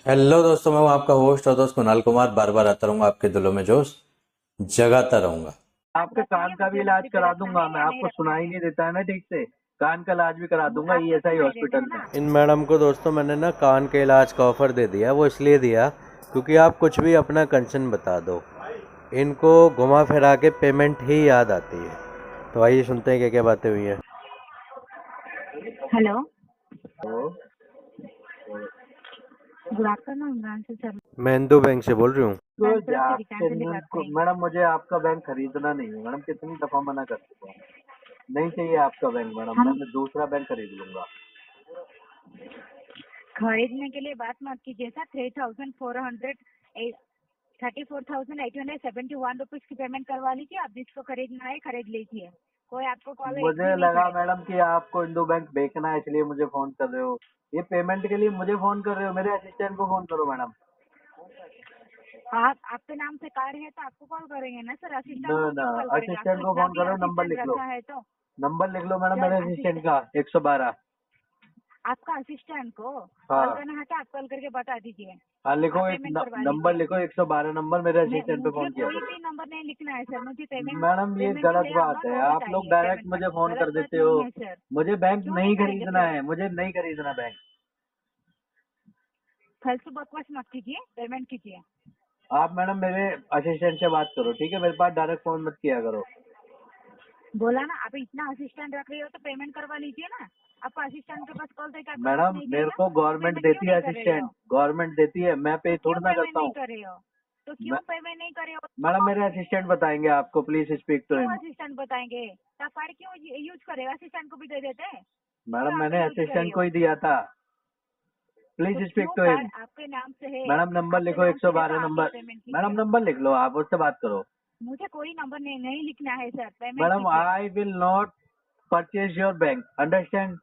Hello दोस्तों, मैं हूं आपका होस्ट और दोस्त कुणाल कुमार। बार बार आता रहूंगा, आपके दिलों में जोश जगाता रहूंगा। आपके कान का भी इलाज करा दूंगा मैं। आपको सुनाई नहीं देता है ना ठीक से? कान का इलाज भी करा दूंगा ईएसआई हॉस्पिटल में। इन मैडम को दोस्तों मैंने ना कान के इलाज का ऑफर दे दिया। वो इसलिए दिया क्योंकि आप कुछ भी अपना कंसर्न बता दो, इनको घुमा फिरा के पेमेंट ही याद आती है। तो आइए सुनते हैं क्या क्या बातें हुई हैं। हेलो, तो गुड आफ्टरनून ब्रांच सर। मैं इंदू बैंक से बोल रही हूँ। मैडम मुझे आपका बैंक खरीदना नहीं है मैडम। कितनी दफा मना कर चुका हूँ। नहीं चाहिए आपका बैंक मैडम। हम मैं दूसरा बैंक खरीद लूंगा। खरीदने के लिए बात मत कीजिए सर। 34,871 रुपीज की पेमेंट करवा लीजिए। आप जिसको खरीदना है खरीद लीजिए। कोई आपको कॉल एक मुझे भी नहीं लगा करेगा। मैडम कि आपको इंदू बैंक बेचना है, इसलिए मुझे फोन कर रहे हो। ये पेमेंट के लिए मुझे फोन कर रहे हो? मेरे असिस्टेंट को फोन करो मैडम। आप आपके नाम से कार्ड है तो आपको कॉल करेंगे ना सर। न असिस्टेंट को न क्यों कॉल करेंगे? असिस्टेंट आपको को इतना फोन भी करो। नंबर असिस्टेंट लिख लो। रखा है तो नंबर लिख लो मैडम सर मेरे असिस्टेंट का 112। आपका असिस्टेंट को कॉल हाँ करना है तो आप कॉल करके बता दीजिए। हाँ लिखो। आप एक पेमेंट करवा नंबर लीजिए। लिखो 112 नंबर। मेरे असिस्टेंट पे मुझे फोन किया कोई करो। भी नंबर नहीं लिखना है सर। मुझे पेमेंट मैडम ये पेमेंट गलत है बात अमाउंट है। वो आप लोग बताइए। डायरेक्ट पेमेंट का मुझे फोन कर गलत बात देते हो। नहीं है सर। मुझे बैंक क्यों नहीं नहीं करेंगे खरीदना सर? है। मुझे नहीं खरीदना बैंक। फालतू बकवास मत कीजिए, पेमेंट कीजिए। आप मैडम मेरे असिस्टेंट से बात करो, ठीक है? मेरे पास डायरेक्ट फोन मत किया करो। बोला ना, आप इतना असिस्टेंट रख रही हो तो पेमेंट करवा लीजिए ना। आपको असिस्टेंट के पास कॉल करके आपका कुछ मैडम नहीं मेरे कहेगा को तो गवर्नमेंट पेमेंट क्यों देती है नहीं कर रही हो? असिस्टेंट। गवर्नमेंट देती है, मैं पे तो क्यों थोड़ी ना पेमेंट करता नहीं हूँ। कर रही हो? तो क्यों मैं- पेमेंट नहीं कर रही हो? मैडम मेरे असिस्टेंट बताएंगे आपको। प्लीज स्पीक टू क्यों हिम। असिस्टेंट बताएंगे? तो आप कार्ड क्यों यूज करेगा? असिस्टेंट को भी दे देते हैं। मैडम क्यों आप मैंने यूज कर रही असिस्टेंट को हो? ही दिया था। तो प्लीज स्पीक क्यों टू कार्ड हिम। आपके नाम से है? मैडम नंबर आपके लिखो नाम से है तो 112 आप ही नंबर। पेमेंट मैडम कीजिए। नंबर लिख लो, आप उससे बात करो। मुझे कोई नंबर नहीं लिखना है सर। पेमेंट मैडम कीजिए। आई will not purchase your bank, understand?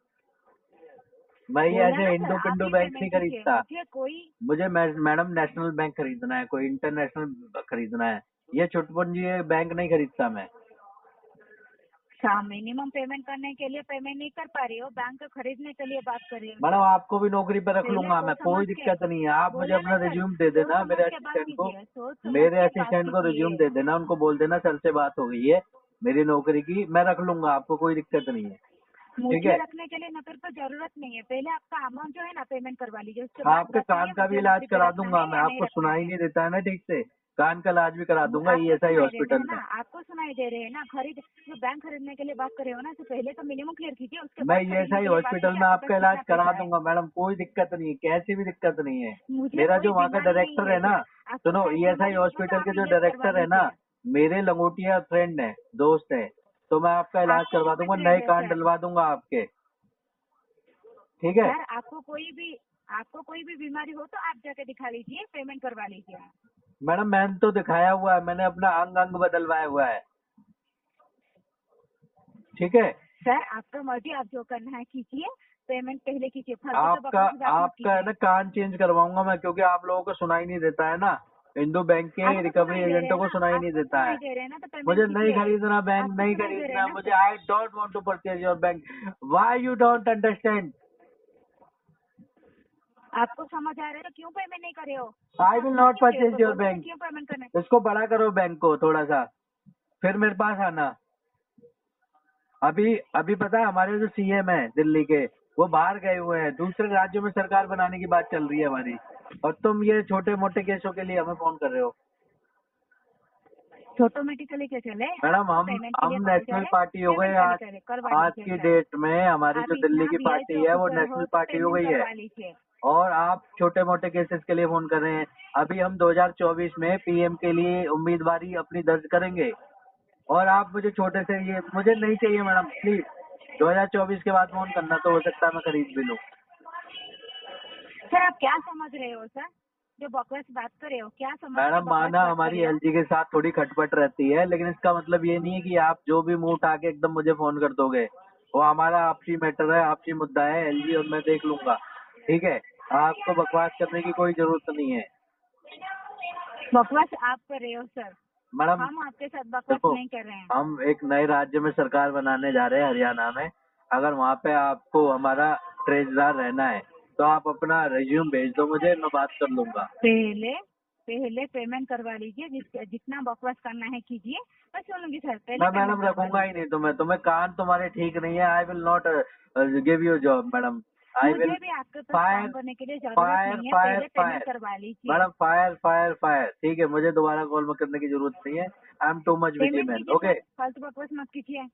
मैं ये बोला ऐसे ना सर, हिंदू आप पिंडू ही बैंक नहीं पेमेंट कीजिए। खरीदता। मुझे कोई मुझे मैडम नेशनल बैंक खरीदना है, कोई इंटरनेशनल खरीदना है। ये चुटपुंजी बैंक नहीं खरीदता मैं। मिनिमम पेमेंट करने के लिए पेमेंट नहीं कर पा रही हो, बैंक खरीदने के लिए बात कर रही हो मैडम सर। आपको भी नौकरी पर रख पहले लूंगा मैं, सोच समझ कोई के दिक्कत नहीं है। आप मुझे बोला ना अपना सर, रिज्यूम दे सोच देना समझ मेरे के बात असिस्टेंट को। कीजिए। सोच समझ मेरे के बात असिस्टेंट को रिज्यूम कीजिए। दे देना, उनको बोल देना सर से बात हो गई है मेरी नौकरी की, मैं रख लूंगा आपको, कोई दिक्कत नहीं है। ठीक मुझे है? रखने के लिए नौकरी पर जरूरत नहीं है। पहले आपका अमाउंट जो है ना पेमेंट करवा लीजिए, उसके बाद आपके कान बताइए का भी मुझे इलाज नौकरी पे करा रखना दूंगा है मैं। या नहीं आपको रखना सुनाई है। नहीं देता है ना ठीक से? कान का इलाज भी करा दूंगा आपको ईएसआई सुनाई दे रहे हॉस्पिटल हैं ना, में। आपको सुनाई दे रहे हैं ना। जो बैंक खरीदने के लिए बात कर रहे हो ना, तो पहले तो मिनिमम क्लियर कीजिए, उसके मैं बाद खरीदने ईएसआई के लिए बात हॉस्पिटल कीजिए में आपके पास आपका इलाज कितना करा पैसा है। दूंगा मैडम, कोई दिक्कत नहीं है, कैसी भी दिक्कत नहीं है। मुझे मेरा कोई जो वहाँ का बीमारी नहीं डायरेक्टर है है ना, सर। आपको सुनो, शायद ईएसआई बीमारी होगा तो हॉस्पिटल आप के जो इलाज करवा डायरेक्टर है ना, लीजिए। मेरे लंगोटिया फ्रेंड है, दोस्त है। तो मैं आपका इलाज आपको करवा कौन दूंगा, फ्रेंड नए है कान सर? डलवा दूंगा आपके। ठीक है? सर आपको कोई भी बीमारी हो तो आप जाके दिखा लीजिए, पेमेंट करवा लीजिए। मैडम मैंने तो दिखाया हुआ है, मैंने अपना अंग अंग बदलवाया हुआ है। ठीक है? सर आपका मर्जी, आप जो करना है कीजिए। पेमेंट पहले कीजिए, फालतू के आपका बकवास बात मत आपका है कीजिए। ना कान चेंज करवाऊंगा मैं, क्योंकि आप लोगों को सुनाई नहीं देता है ना। इंडो बैंक के आपको रिकवरी सुनाई दे रहे एजेंटों हैं को ना, सुनाई नहीं आपको देता सुनाई है। दे रहे हैं ना, तो पेमेंट मुझे नहीं कीजिए। खरीदना बैंक, आपको नहीं सुनाई दे रहे खरीदना हैं है ना मुझे। Sir. I don't want to purchase your bank. Why you don't understand? आपको समझ आ रहा है तो क्यों पेमेंट नहीं करे हो? आई इतना विल अफवाह नॉट क्यों रहे हो? परचेज तो योर बोलो ना बैंक। क्यों पेमेंट करना है। इसको बड़ा करो बैंक को थोड़ा सा, फिर मेरे पास आना। अभी अभी पता है हमारे जो सीएम है दिल्ली के, वो बाहर गए हुए हैं, दूसरे राज्यों में सरकार बनाने की बात चल रही है हमारी, और तुम ये छोटे मोटे केसों के लिए हमें फोन कर रहे हो। ऑटोमेटिकली क्या चले? मैडम आपको पेमेंट के हम लिए कॉल नेशनल करे, पार्टी हो गए पेमेंट आज। करे करवा आज लीजिए की सर। डेट में हमारी आप जो दिल्ली इतना की वीआईपी पार्टी है वो ऑफिसर नेशनल हो तो पार्टी हो पेमेंट गई है, करवा लीजिए। और आप छोटे मोटे केसेस के लिए फोन कर रहे हैं। अभी हम 2024 में पीएम के लिए उम्मीदवारी अपनी दर्ज करेंगे, और आप मुझे छोटे से, ये मुझे नहीं चाहिए मैडम, प्लीज। 2024 के बाद फोन करना, तो हो सकता है मैं खरीद भी लूँ। सर आप क्या समझ रहे हो सर? जो बकवास बात कर रहे हो, क्या समझ के मैडम बकवास माना बात कर हमारी रहे हो? एलजी के साथ थोड़ी खटपट रहती है, लेकिन इसका मतलब ये नहीं है कि आप जो भी मुंह उठा के एकदम मुझे फोन कर दोगे। वो हमारा आपसी मैटर है, आपसी मुद्दा है एलजी, और मैं देख लूंगा। ठीक है? आपको बकवास करने की कोई जरूरत नहीं है। बकवास आप कर रहे हो सर। मैडम हम आपके साथ बकवास देखो, नहीं कर रहे हैं। हम एक नए राज्य में सरकार बनाने जा रहे हैं, हरियाणा में। अगर वहाँ पे आपको हमारा ट्रेजरार रहना है, तो आप अपना रिज्यूम भेज दो मुझे, मैं बात कर लूंगा। पहले पेमेंट करवा लीजिए, जितना बकवास करना है कीजिए, मैं सुनूंगी सर। पहले मैं पेमेंट मैडम करवा रखूंगा ही लीजिए। नहीं तुम्हें कान तुम्हारे ठीक नहीं है। I will not give you job madam. I मुझे विल भी आपके पास फायर काम करने के लिए जरूरत फायर नहीं है, फायर पहले फायर पेमेंट करवा लीजिए। Madam, fire fire fire. ठीक है, मुझे दोबारा कॉल में करने की जरूरत नहीं है। I am too much busy payment man. कीजिए ओके, सर, फालतू बकवास मत कीजिए।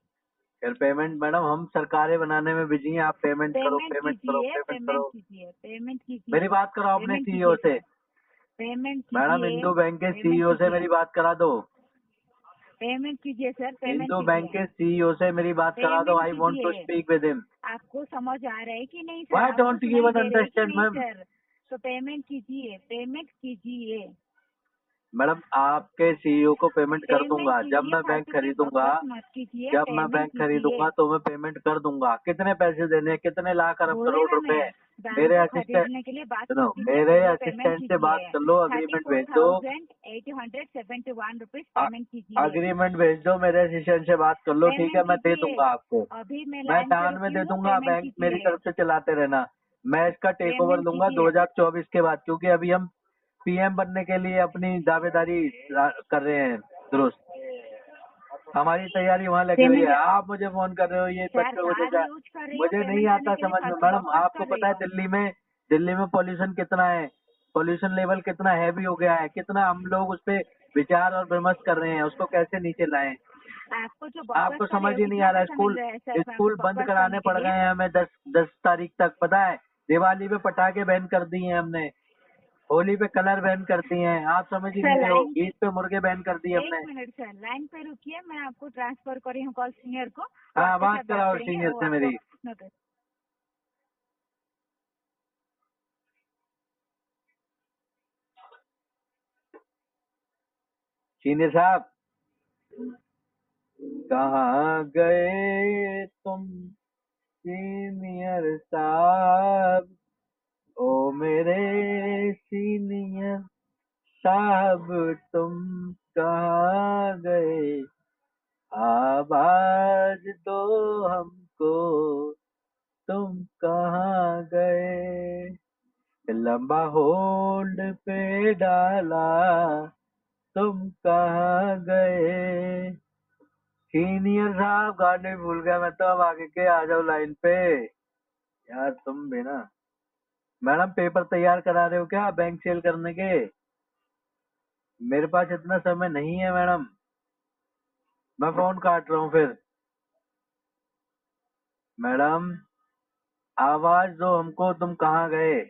फिर पेमेंट मैडम, हम सरकारें बनाने में बिजी हैं। आप पेमेंट करो, पेमेंट पेमेंट करो, कीजिए, पेमेंट पेमेंट करो। कीजिए, पेमेंट मेरी कीजिए, बात कराओ अपने पेमेंट सीईओ कीजिए से। सर, पेमेंट मैडम, कीजिए, इंडो बैंक के पेमेंट सीईओ से कीजिए, मेरी बात करा दो। पेमेंट कीजिए सर, पेमेंट इंडो बैंक कीजिए, के सीईओ से मेरी बात करा दो। पेमेंट आई वांट टू कीजिए। Speak with him. आपको समझ आ रहा है कि नहीं सर? व्हाई आपको डोंट यू सुनाई इवन दे रहा है कि अंडरस्टैंड नहीं मैम? सर? तो पेमेंट कीजिए, पेमेंट कीजिए, मैडम, आपके सीईओ को पेमेंट कर पेमेंट दूंगा जब कीजिए, मैं बैंक फालतू की खरीदूंगा। बकवास मत कीजिए, जब मैं पेमेंट बैंक कीजिए। खरीदूंगा तो मैं पेमेंट कर दूंगा। कितने पैसे देने हैं? कितने लाख अरब बोले करोड़ ना, रुपए? मैं बैंक मेरे को असिस्टेंट खरीदने के लिए बात सुनो, करती थी, मेरे पहले पेमेंट असिस्टेंट से बात कीजिए। कर लो, अग्रीमेंट भेज दो। 34,871 रुपीज पेमेंट कीजिए, अग्रीमेंट भेज दो, मेरे असिस्टेंट से बात कर लो। ठीक है, पेमेंट मैं दे कीजिए। दूंगा आपको। अभी मैं मैं लाइन पे दान में रुकी दे हूँ, दूंगा। पेमेंट बैंक मेरी कीजिए, तरफ से चलाते रहना। मैं इसका टेक ओवर पेमेंट लूंगा कीजिए। 2024 के बाद, क्योंकि अभी हम पीएम बनने के लिए अपनी दावेदारी कर रहे हैं। दुरुस्त, हमारी तैयारी वहाँ लगी हुई पेमेंट है। आप मुझे फोन कर रहे हो ये सर, बच्चों कार्ड जैसा। यूज कर रही हो, मुझे नहीं पेमेंट करने आता के लिए समझ में फालतू मैडम। बकवास आपको कर रही पता है हो। दिल्ली में पॉल्यूशन कितना है? पॉल्यूशन लेवल कितना हैवी हो गया है? कितना हम लोग उस पे विचार और विमर्श कर रहे हैं, उसको कैसे नीचे लाएं? आपको जो बकवास आपको कर रहे समझ हो, ही नहीं आ कितना रहा। पैसा मिल रहा है सर आपको स्कूल बंद बकवास कराने करने के पड़ लिए? गए हैं हमें 10 तारीख तक। पता है, दिवाली पे पटाखे बैन कर दिए हैं हमने, होली पे कलर बैन कर दिए हैं। आप समझ ही सर नहीं रहे हो। लाइन, ईद पे मुर्गे बैन कर दिए एक हमने। मिनट सर, लाइन पे रुकिए, मैं आपको ट्रांसफर कर रही हूँ कॉल सीनियर को, वो हाँ, आपके बात साथ बात कराओ करेंगे, सीनियर वो से आपको मेरी। नोटिस। सीनियर साहब, कहाँ गए तुम सीनियर साहब? ओ मेरे सीनियर साहब, तुम कहाँ गए? आवाज दो हमको, तुम कहाँ गए? लंबा होल्ड पे डाला, तुम कहाँ गए? सीनियर साहब, गाने भूल गया मैं तो। अब आगे के आ जाओ लाइन पे। यार तुम भी ना। मैडम, पेपर तैयार करा रहे हो क्या बैंक सेल करने के? मेरे पास इतना समय नहीं है मैडम। मैं फोन काट रहा हूँ फिर। मैडम, आवाज दो हमको, तुम कहाँ गए?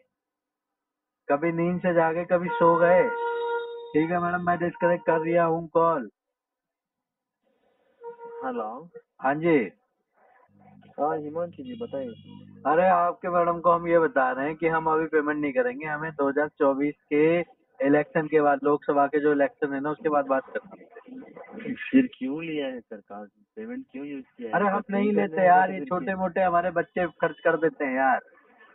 कभी नींद से जागे, कभी सो गए। ठीक है मैडम, मैं डिस्कनेक्ट कर दिया हूँ कॉल। हेलो। हाँ जी। हाँ हिमांशु जी बताइए। अरे, आपके मैडम को हम ये बता रहे हैं कि हम अभी पेमेंट नहीं करेंगे। हमें 2024 के इलेक्शन के बाद, लोकसभा के जो इलेक्शन है ना, उसके बाद बात करनी है। फिर क्यों लिया है सरकार, पेमेंट क्यों यूज किया है? अरे, एक हम बार सही नहीं करने लेते होगा यार। तो ये फिर छोटे मोटे हमारे बच्चे खर्च कर देते हैं यार।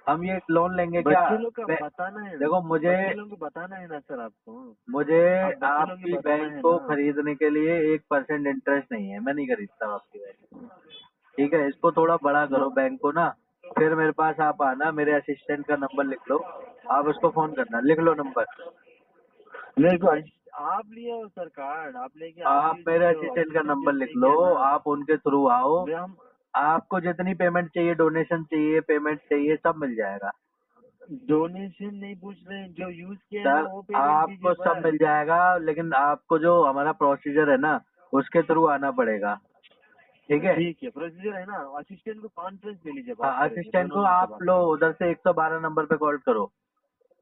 हम ये लोन लेंगे क्या? बच्चे लोग का मैं- बताना है। देखो, मुझे बच्चे लोग को बताना है ना सर आपको। मुझे आप बच्चे लोग आपकी को बताना बैंक है को ना। खरीदने के लिए 1% इंटरेस्ट नहीं है। मैं नहीं खरीदता हूँ आपकी बैंक। ठीक है, इसको थोड़ा बड़ा करो बैंक को ना। फिर मेरे पास आप आना। मेरे असिस्टेंट का नंबर लिख लो, आप उसको फोन करना। लिख लो नंबर। मेरे को आप लिए हो सर कार्ड, आप लेके आप आप यूज मेरे किए हो, असिस्टेंट का assistant नंबर यूज लिख नहीं लो, किया ना। आप उनके थ्रू आओ। वे हम आपको जितनी पेमेंट चाहिए, डोनेशन चाहिए, पेमेंट चाहिए, सब मिल जाएगा। डोनेशन नहीं पूछ रहे हैं, जो यूज किया है ना सर, वो पेमेंट दीजिए आपको सब बस। मिल जाएगा, लेकिन आपको जो हमारा प्रोसीजर है ना, उसके थ्रू आना पड़ेगा। ठीक है। ठीक है, प्रोसीजर है ना। असिस्टेंट को कॉन्फ्रेंस ले लीजिए, बात हाँ, करेंगे असिस्टेंट दोनों को मिलकर आप बात लो, करेंगे। उधर से 112 नंबर पे कॉल करो।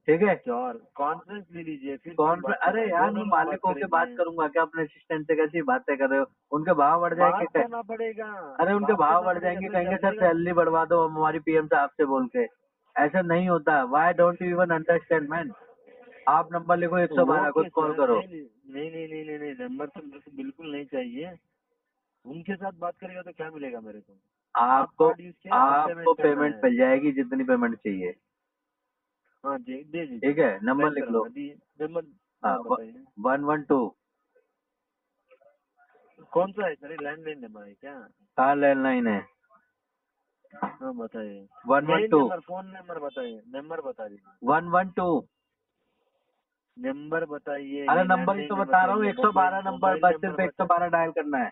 ठीक है। और कॉन्फ्रेंस ले लीजिए फिर कौन? बात अरे करना है, यार, दोनों मैं लोग बात मालिक होके बात करेंगे। करूंगा क्या अपने असिस्टेंट से? कैसी बातें कर रहे हो? उनके भाव बढ़ जाएंगे बात करना पड़ेगा। अरे, उनके बात भाव करना बढ़ पड़ेगा जाएंगे, तो कहेंगे सर समझेगा। सैलरी बढ़वा दो हम हमारी पीएम साहब से बोल के। ऐसा नहीं होता। Why don't you even understand man? आप नंबर लिखो, 112 को ओके कॉल सर, करो। नहीं नहीं नहीं नहीं नहीं नहीं, नंबर तो मेरे को बिल्कुल नहीं चाहिए। उनके साथ बात करेगा तो क्या मिलेगा मेरे को? आप आपको कार्ड यूज किया है, तब आपको पेमेंट करना पेमेंट है। मिल जाएगी जितनी पेमेंट चाहिए। हाँ दे दीजिए। ठीक है, नंबर सेंड लिख लो। करूंगा नंबर। हाँ, हाँ बताइए। 112। कौन सा है सर, लैंडलाइन नंबर है क्या? हाँ, लैंडलाइन है। हाँ बताइए। 112 फोन नंबर बताइए, नंबर बता दीजिए। 112। नंबर बताइए। अरे ये नंबर ही लैंडलाइन तो नंबर बता रहा हूँ, बताइए, 112 नंबर, मोबाइल बस नंबर सिर्फ बताइए। 112 डायल करना है।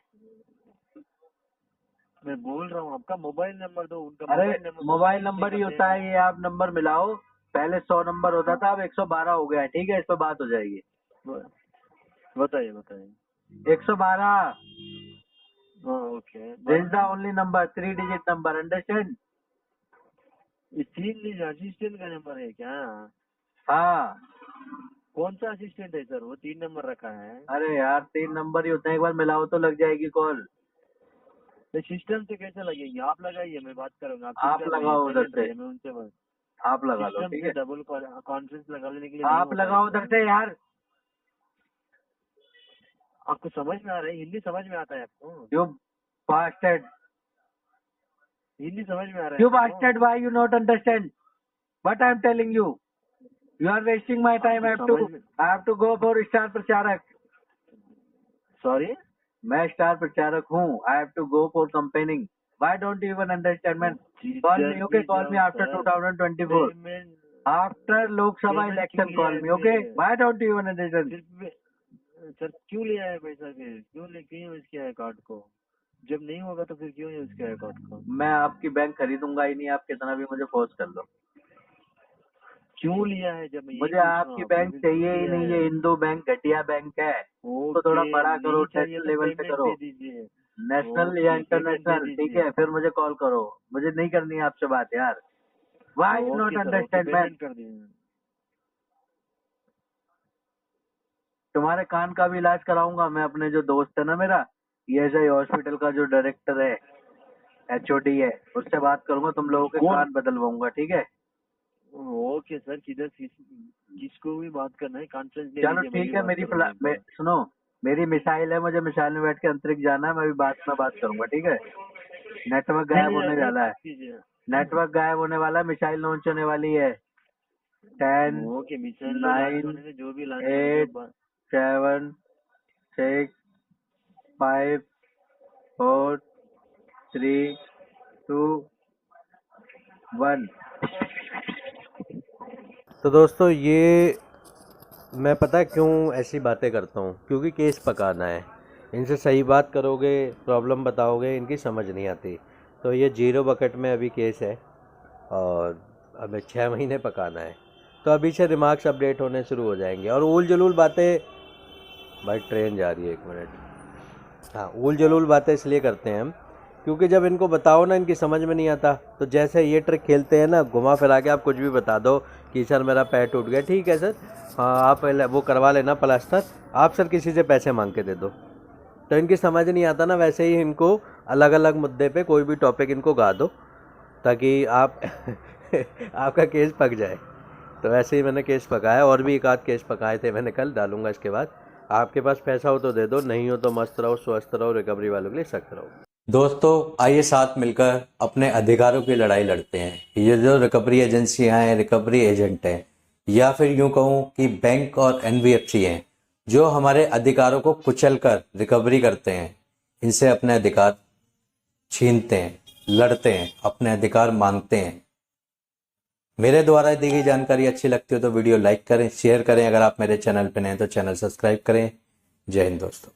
मैं बोल रहा हूँ आपका मोबाइल नंबर दो, उनका अरे मोबाइल नंबर। मोबाइल नंबर ही होता है ये, आप नंबर मिलाओ। पहले 100 नंबर होता था, अब 112 हो गया है, ठीक है, इस पर बात हो जाएगी। बताइए बताइए। 112 हाँ okay. This is the only number, 3 digit number, understand? ये 3 असिस्टेंट का नंबर है क्या? हाँ। कौन सा असिस्टेंट है सर? वो 3 नंबर रखा है। अरे यार 3 नंबर ही होते हैं, एक बार मिलाओ तो लग जाएगी कॉल। तो सिस्टम से कैसे लगेंगे? आप लगाइए, मैं बात करूंगा। आप लगाओ उधर से, मैं उनसे बात। आप लगा लो, सिस्टम ठीक से है। डबल कॉन्फ्रेंस लगा लेने के लिए नहीं आप होता है लगाओ सर। उधर से यार। आपको समझ में आ रहा है? हिंदी समझ में आता है आपको? यू बास्टर्ड, हिंदी समझ में आ रहा है यू आपको? Bastard, why you not understand what I am telling you? You are wasting my time. I आपको समझ में? have to go for star प्रचारक। सॉरी? मैं स्टार प्रचारक हूँ। I have to go for campaigning. Why don't you even understand, man? Call me, okay? Call me after 2024. Payment After Lok Sabha payment election, क्यों लिया call है me, okay? फिर? Why don't you even understand? Sir क्यों लिया है पैसा फिर? क्यों यूज किया है कार्ड को? जब नहीं होगा तो फिर क्यों यूज किया है कार्ड को? मैं आपकी बैंक खरीदूंगा ही नहीं, आप कितना भी मुझे फोर्स कर लो। क्यों लिया है? जब मैं यही मुझे पूछ रहा आपकी हूँ आपसे, बैंक फिर क्यों चाहिए ही लिया नहीं, है? ये हिंदू बैंक घटिया बैंक है। तो थोड़ा ओके, बड़ा करो, नहीं चाहिए नेशनल तो लेवल पे पेमेंट करो। दे दीजिए। नेशनल या ओके, पेमेंट दे इंटरनेशनल, ठीक दीजिए। है, फिर मुझे कॉल करो। मुझे नहीं करनी है आपसे बात यार। Why you not okay sir, okay, understand, man? Payment कर दीजिए। तुम्हारे कान का भी इलाज कराऊंगा मैं, अपने जो दोस्त है ना मेरा ESI हॉस्पिटल का जो डायरेक्टर है, HOD है, उससे बात करूंगा, तुम लोगों के कौन? कान बदलवाऊंगा, ठीक है? ओके सर, किसको भी बात करना है, कॉन्फ्रेंस ले चलो लीजिए, मैं भी ठीक है, बात करूंगा एक बार। सुनो, मेरी मिसाइल है, मुझे मिसाइल में बैठ के अंतरिक्ष जाना है, मैं भी बात करूंगा, ठीक है? नेटवर्क नहीं गायब नहीं, होने अभी वाला है, मत कीजिए। नेटवर्क गायब होने वाला है, मिसाइल लॉन्च होने वाली है। 10 ओके, मिसाइल 9 जो भी लाने हैं, 8 7 6 5 4 3 2 1। तो दोस्तों ये मैं पता है क्यों ऐसी बातें करता हूँ, क्योंकि केस पकाना है। इनसे सही बात करोगे, प्रॉब्लम बताओगे, इनकी समझ नहीं आती। तो ये 0 बकेट में अभी केस है और हमें 6 महीने पकाना है। तो अभी से रिमार्क्स अपडेट होने शुरू हो जाएंगे। और ऊल जलूल बातें, भाई ट्रेन जा रही है, 1 मिनट। हाँ, ऊल जलूल बातें इसलिए करते हैं हम क्योंकि जब इनको बताओ ना, इनकी समझ में नहीं आता। तो जैसे ये ट्रिक खेलते हैं ना, घुमा फिरा के आप कुछ भी बता दो कि सर मेरा पैर टूट गया, ठीक है सर, हाँ आप पहले वो करवा लेना प्लास्टर, आप सर किसी से पैसे मांग के दे दो। तो इनकी समझ नहीं आता ना, वैसे ही इनको अलग अलग मुद्दे पे कोई भी टॉपिक इनको गा दो ताकि आप आपका केस पक जाए। तो ऐसे ही मैंने केस पकाया, और भी एक आध केस पकाए थे मैंने, कल डालूंगा इसके बाद। आपके पास पैसा हो तो दे दो, नहीं हो तो मस्त रहो, स्वस्थ रहो, रिकवरी वालों के लिए सख्त रहो। दोस्तों आइए साथ मिलकर अपने अधिकारों की लड़ाई लड़ते हैं। ये जो रिकवरी एजेंसियां हैं, रिकवरी एजेंट हैं, या फिर यूं कहूं कि बैंक और NBFC हैं, जो हमारे अधिकारों को कुचलकर रिकवरी करते हैं, इनसे अपने अधिकार छीनते हैं, लड़ते हैं, अपने अधिकार मांगते हैं। मेरे द्वारा दी गई जानकारी अच्छी लगती हो तो वीडियो लाइक करें, शेयर करें। अगर आप मेरे चैनल पर नए हैं तो चैनल सब्सक्राइब करें। जय हिंद दोस्तों।